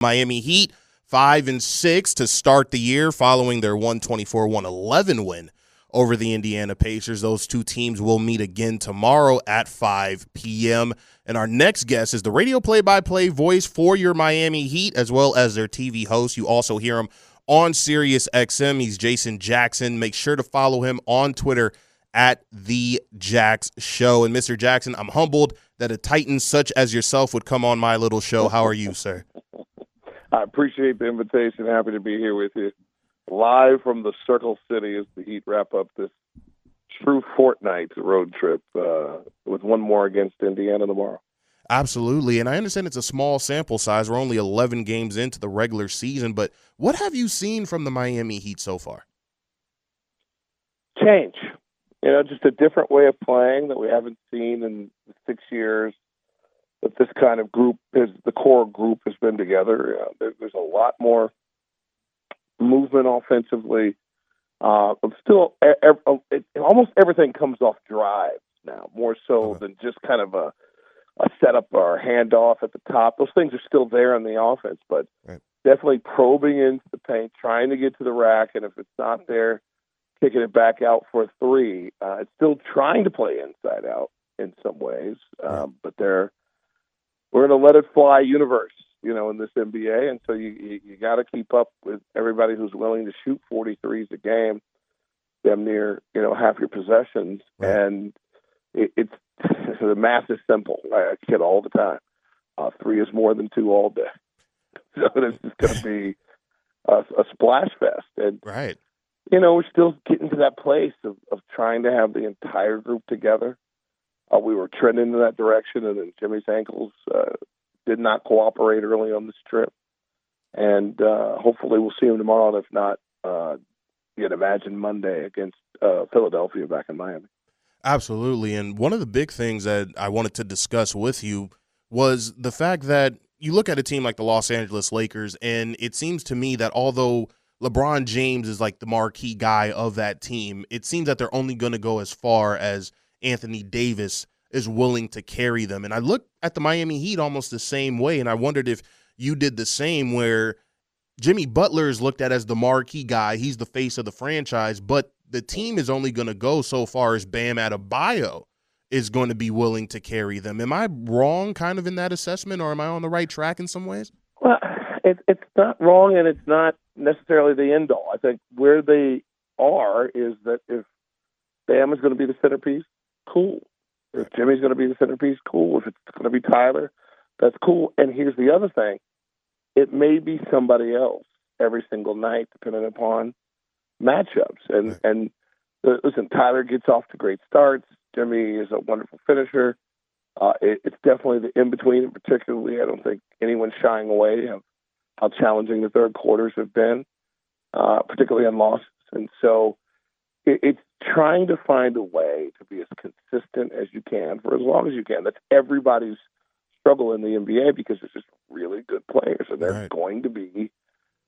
Miami Heat 5-6 to start the year following their 124-111 win over the Indiana Pacers. Those two teams will meet again tomorrow at 5 p.m. And our next guest is the radio play-by-play voice for your Miami Heat, as well as their TV host. You also hear him on Sirius XM. He's Jason Jackson. Make sure to follow him on Twitter at The Jax Show. And Mr. Jackson, I'm humbled that a Titan such as yourself would come on my little show. How are you, sir? I appreciate the invitation. Happy to be here with you. Live from the Circle City as the Heat wrap up this true fortnight road trip with one more against Indiana tomorrow. Absolutely, and I understand it's a small sample size. We're only 11 games into the regular season, but what have you seen from the Miami Heat so far? Change. Just a different way of playing that we haven't seen in 6 years that this kind of group, the core group, has been together. There's a lot more movement offensively. Still, almost everything comes off drives now, more so than just kind of a setup or a handoff at the top. Those things are still there in the offense, but definitely probing into the paint, trying to get to the rack, and if it's not there, kicking it back out for a three. It's still trying to play inside out in some ways, but we're in a let it fly universe, in this NBA, and so you got to keep up with everybody who's willing to shoot 43s a game, damn near half your possessions, and it's the math is simple. I kid all the time. 3 is more than 2 all day, so this is going to be a splash fest, and we're still getting to that place of trying to have the entire group together. We were trending in that direction, and then Jimmy's ankles did not cooperate early on this trip. And hopefully we'll see him tomorrow, and if not, you'd imagine Monday against Philadelphia back in Miami. Absolutely, and one of the big things that I wanted to discuss with you was the fact that you look at a team like the Los Angeles Lakers, and it seems to me that although LeBron James is like the marquee guy of that team, it seems that they're only going to go as far as Anthony Davis is willing to carry them. And I look at the Miami Heat almost the same way, and I wondered if you did the same, where Jimmy Butler is looked at as the marquee guy. He's the face of the franchise, but the team is only going to go so far as Bam Adebayo is going to be willing to carry them. Am I wrong kind of in that assessment, or am I on the right track in some ways? Well, it's not wrong, and it's not necessarily the end all. I think where they are is that if Bam is going to be the centerpiece, cool. If Jimmy's going to be the centerpiece, cool. If it's going to be Tyler, that's cool. And here's the other thing. It may be somebody else every single night, depending upon matchups. And listen, Tyler gets off to great starts. Jimmy is a wonderful finisher. It's definitely the in-between, and particularly I don't think anyone's shying away of how challenging the third quarters have been, particularly on losses. And so it's trying to find a way to be as consistent as you can for as long as you can. That's everybody's struggle in the NBA, because it's just really good players, and there's going to be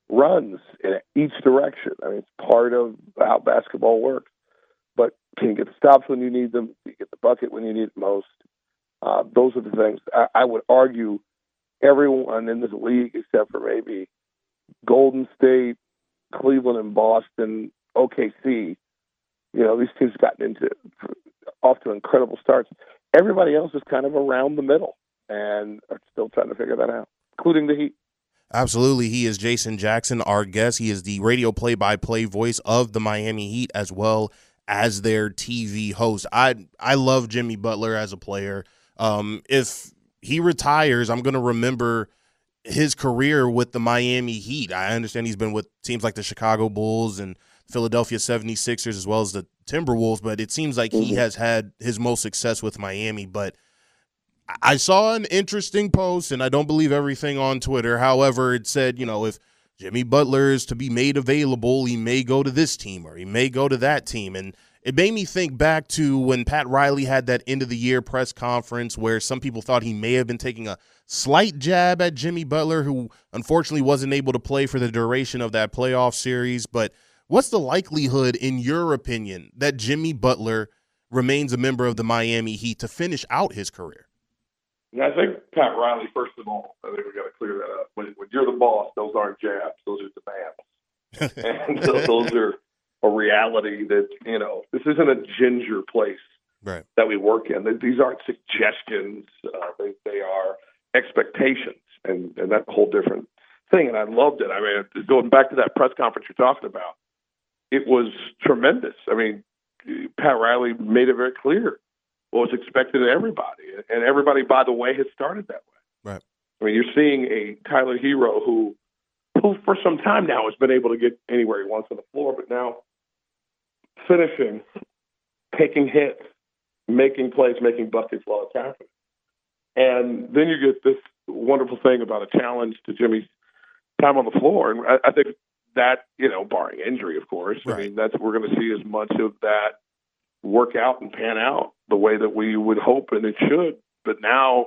runs in each direction. I mean, it's part of how basketball works. But can you get the stops when you need them? Can you get the bucket when you need it most? Those are the things. I would argue everyone in this league, except for maybe Golden State, Cleveland, and Boston, OKC, these teams gotten off to incredible starts. Everybody else is kind of around the middle and are still trying to figure that out, including the Heat. Absolutely. He is Jason Jackson, our guest. He is the radio play-by-play voice of the Miami Heat, as well as their TV host. I love Jimmy Butler as a player. If he retires, I'm going to remember his career with the Miami Heat. I understand he's been with teams like the Chicago Bulls and Philadelphia 76ers, as well as the Timberwolves, but it seems like he has had his most success with Miami. But I saw an interesting post, and I don't believe everything on Twitter. However, it said, if Jimmy Butler is to be made available, he may go to this team or he may go to that team. And it made me think back to when Pat Riley had that end-of-the-year press conference where some people thought he may have been taking a slight jab at Jimmy Butler, who unfortunately wasn't able to play for the duration of that playoff series. But what's the likelihood, in your opinion, that Jimmy Butler remains a member of the Miami Heat to finish out his career? And I think Pat Riley, first of all, I think we got to clear that up. When you're the boss, those aren't jabs; those are demands, and those are a reality that this isn't a ginger place right. that we work in. These aren't suggestions; they are expectations, and that's a whole different thing. And I loved it. I mean, going back to that press conference you're talking about, it was tremendous. I mean, Pat Riley made it very clear what was expected of everybody. And everybody, by the way, has started that way. Right. I mean, you're seeing a Tyler Hero who for some time now has been able to get anywhere he wants on the floor, but now finishing, taking hits, making plays, making buckets while it's happening. And then you get this wonderful thing about a challenge to Jimmy's time on the floor. And I think that, barring injury, of course, right. I mean, we're going to see as much of that work out and pan out the way that we would hope and it should. But now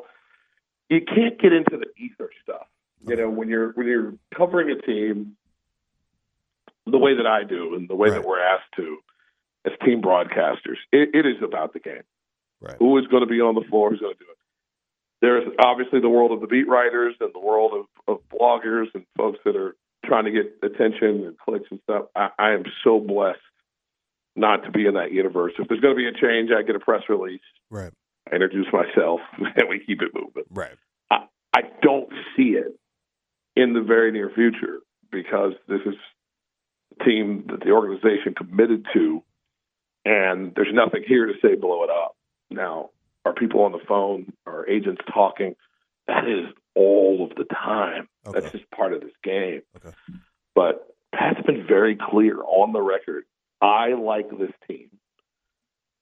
you can't get into the ether stuff. When you're covering a team the way that I do and the way right. that we're asked to as team broadcasters, it is about the game. Right. Who is going to be on the floor? Who's going to do it? There's obviously the world of the beat writers and the world of bloggers and folks that are trying to get attention and clicks and stuff. I am so blessed not to be in that universe. If there's going to be a change, I get a press release. Right. I introduce myself, and we keep it moving. Right. I don't see it in the very near future because this is a team that the organization committed to, and there's nothing here to say blow it up. Now, are people on the phone? Are agents talking? That is all of the time. Okay. That's just part of this game. Okay. But Pat's been very clear on the record. I like this team.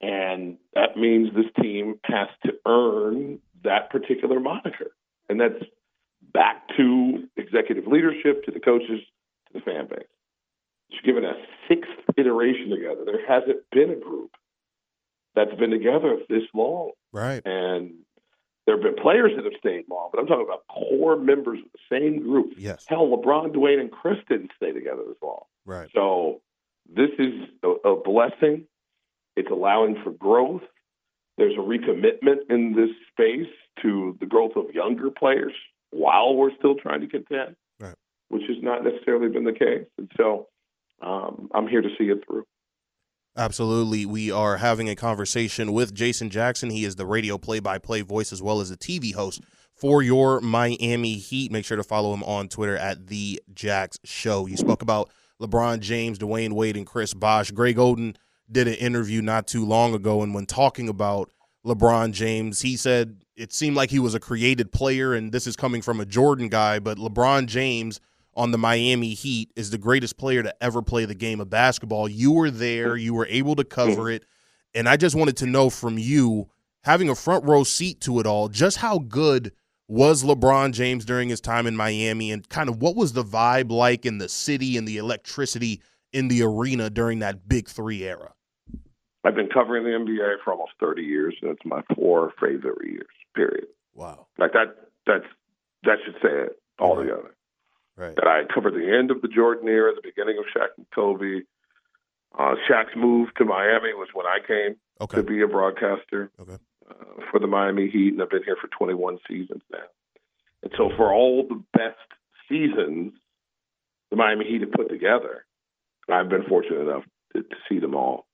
And that means this team has to earn that particular moniker. And that's back to executive leadership, to the coaches, to the fan base. It's given a sixth iteration together. There hasn't been a group that's been together this long. Right. And there have been players that have stayed long, but I'm talking about core members of the same group. Yes. Hell, LeBron, Dwayne, and Chris didn't stay together this long. Right. So this is a blessing. It's allowing for growth. There's a recommitment in this space to the growth of younger players while we're still trying to contend, right. which has not necessarily been the case. And so I'm here to see it through. Absolutely. We are having a conversation with Jason Jackson. He is the radio play-by-play voice as well as the TV host for your Miami Heat. Make sure to follow him on Twitter at The Jax Show. You spoke about LeBron James, Dwayne Wade, and Chris Bosh. Greg Oden did an interview not too long ago, and when talking about LeBron James, he said it seemed like he was a created player, and this is coming from a Jordan guy, but LeBron James on the Miami Heat is the greatest player to ever play the game of basketball. You were there. You were able to cover it. And I just wanted to know from you, having a front row seat to it all, just how good was LeBron James during his time in Miami, and kind of what was the vibe like in the city and the electricity in the arena during that Big Three era? I've been covering the NBA for almost 30 years, and it's my 4 favorite years, period. Wow. Like that should say it all together. Right. That I covered the end of the Jordan era, the beginning of Shaq and Kobe. Shaq's move to Miami was when I came to be a broadcaster for the Miami Heat, and I've been here for 21 seasons now. And so for all the best seasons the Miami Heat have put together, I've been fortunate enough to see them all.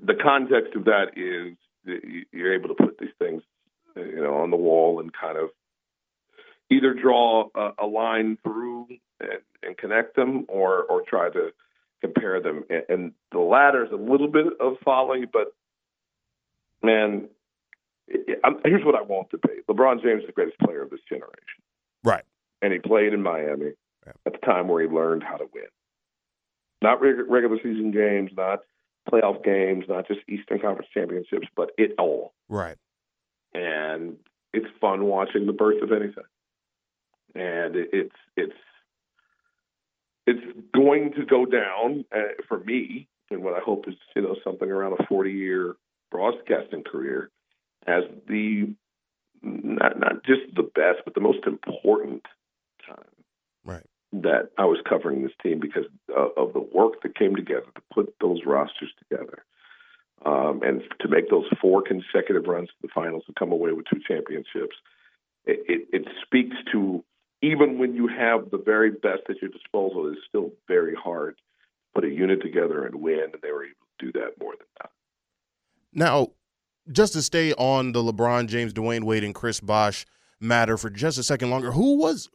The context of that is that you're able to put these things, on the wall and kind of either draw a line through and connect them or try to compare them. And the latter is a little bit of folly, but, man, here's what I want to be. LeBron James is the greatest player of this generation. Right. And he played in Miami at the time where he learned how to win. Not regular season games, not playoff games, not just Eastern Conference championships, but it all. Right. And it's fun watching the birth of anything. And it's going to go down for me, and what I hope is something around a 40-year broadcasting career, as the not just the best, but the most important time that I was covering this team because of the work that came together to put those rosters together. And to make those 4 consecutive runs to the finals and come away with 2 championships, it speaks to, even when you have the very best at your disposal, it's still very hard to put a unit together and win, and they were able to do that more than that. Now, just to stay on the LeBron James, Dwayne Wade, and Chris Bosh matter for just a second longer, who was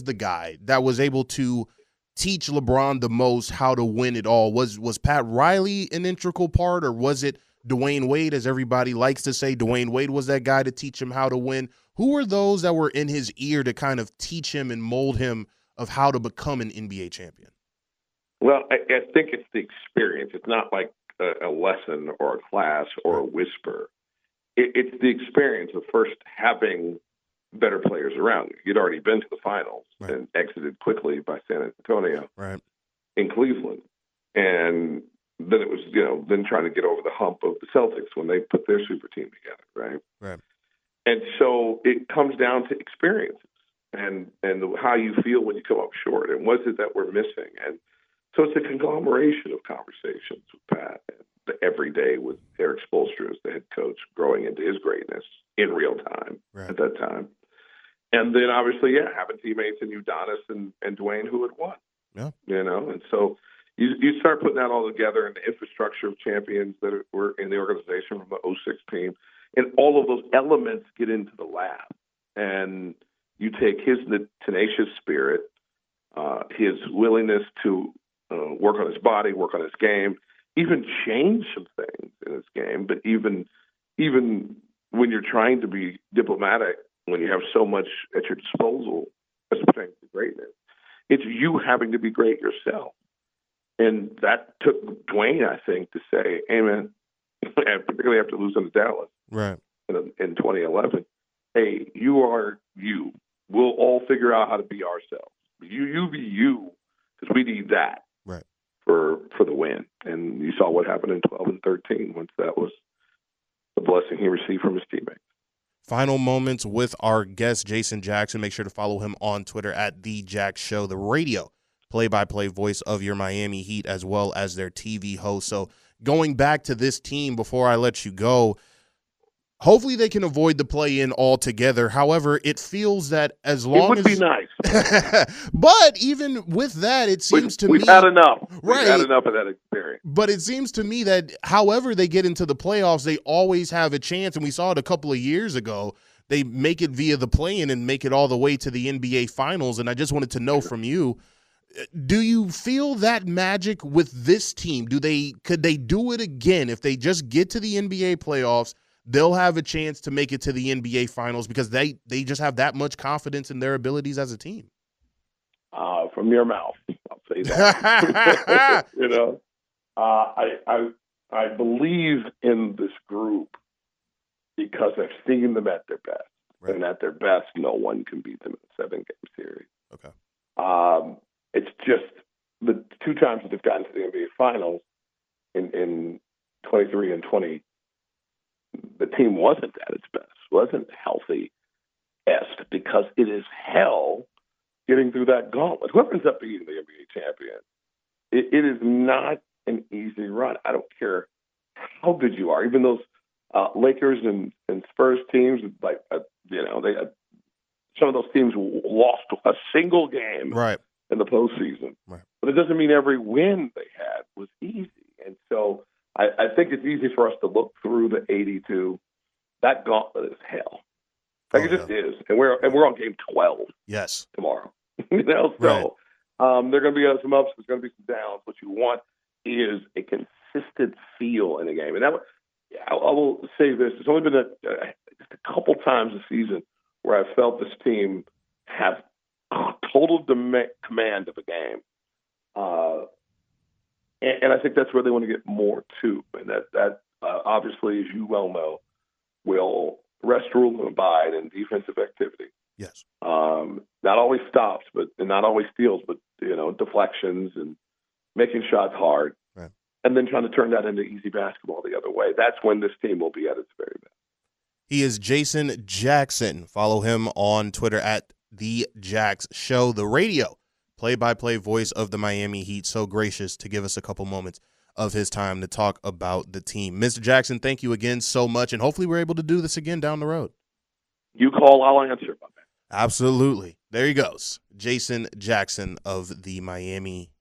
the guy that was able to teach LeBron the most how to win it all? Was Pat Riley an integral part, or was it Dwayne Wade, as everybody likes to say? Dwayne Wade was that guy to teach him how to win. Who were those that were in his ear to kind of teach him and mold him of how to become an NBA champion? Well, I think it's the experience. It's not like a lesson or a class or a whisper. It's the experience of first having better players around you. You'd already been to the finals and exited quickly by San Antonio in Cleveland. And then it was, then trying to get over the hump of the Celtics when they put their super team together, right? And so it comes down to experiences and how you feel when you come up short, and what's it that we're missing. And so it's a conglomeration of conversations with Pat, and every day with Eric Spoelstra as the head coach, growing into his greatness in real time at that time. And then obviously, having teammates in Udonis and Dwayne who had won. Yeah. And so you start putting that all together, and the infrastructure of champions that were in the organization from the 06 team, and all of those elements get into the lab. And you take his tenacious spirit, his willingness to work on his body, work on his game, even change some things in his game. But even when you're trying to be diplomatic, when you have so much at your disposal as pertains to greatness, it's you having to be great yourself. And that took Dwayne, I think, to say, hey, man, and particularly after losing to Dallas in 2011, hey, you are you. We'll all figure out how to be ourselves. You be you, because we need that for the win. And you saw what happened in 12 and 13 once that was the blessing he received from his teammates. Final moments with our guest, Jason Jackson. Make sure to follow him on Twitter at The Jack Show, the radio play-by-play voice of your Miami Heat, as well as their TV host. So going back to this team before I let you go, hopefully they can avoid the play-in altogether. However, it feels that as long as... It would be nice. But even with that, it seems to me... We've had enough. We've had enough of that experience. But it seems to me that however they get into the playoffs, they always have a chance. And we saw it a couple of years ago. They make it via the play-in and make it all the way to the NBA Finals. And I just wanted to know from you, do you feel that magic with this team? Could they do it again? If they just get to the NBA playoffs, they'll have a chance to make it to the NBA Finals because they just have that much confidence in their abilities as a team. From your mouth, I'll say that. I believe in this group because I've seen them at their best. And at their best, no one can beat them in a 7-game series. Okay. It's just the 2 times that they've gotten to the NBA Finals in 23 and 20, the team wasn't at its best, wasn't healthy-esque, because it is hell getting through that gauntlet. Whoever ends up being the NBA champion, it is not an easy run. I don't care how good you are. Even those Lakers and Spurs teams, some of those teams lost a single game in the postseason. But it doesn't mean every win they had was easy. And so I think it's easy for us to look through the 82. That gauntlet is hell. It just is. And we're on game 12 tomorrow. So there are going to be some ups, there's going to be some downs. What you want is a consistent feel in the game. And I will say this. There's only been just a couple times this season where I felt this team have total command of a game. And I think that's where they want to get more to. And that obviously, as you well know, will rest, rule, and abide in defensive activity. Yes. Not always stops, and not always steals, but deflections and making shots hard. And then trying to turn that into easy basketball the other way. That's when this team will be at its very best. He is Jason Jackson. Follow him on Twitter at The Jax Show, the radio play-by-play voice of the Miami Heat. So gracious to give us a couple moments of his time to talk about the team. Mr. Jackson, thank you again so much, and hopefully we're able to do this again down the road. You call, I'll answer. Absolutely. There he goes. Jason Jackson of the Miami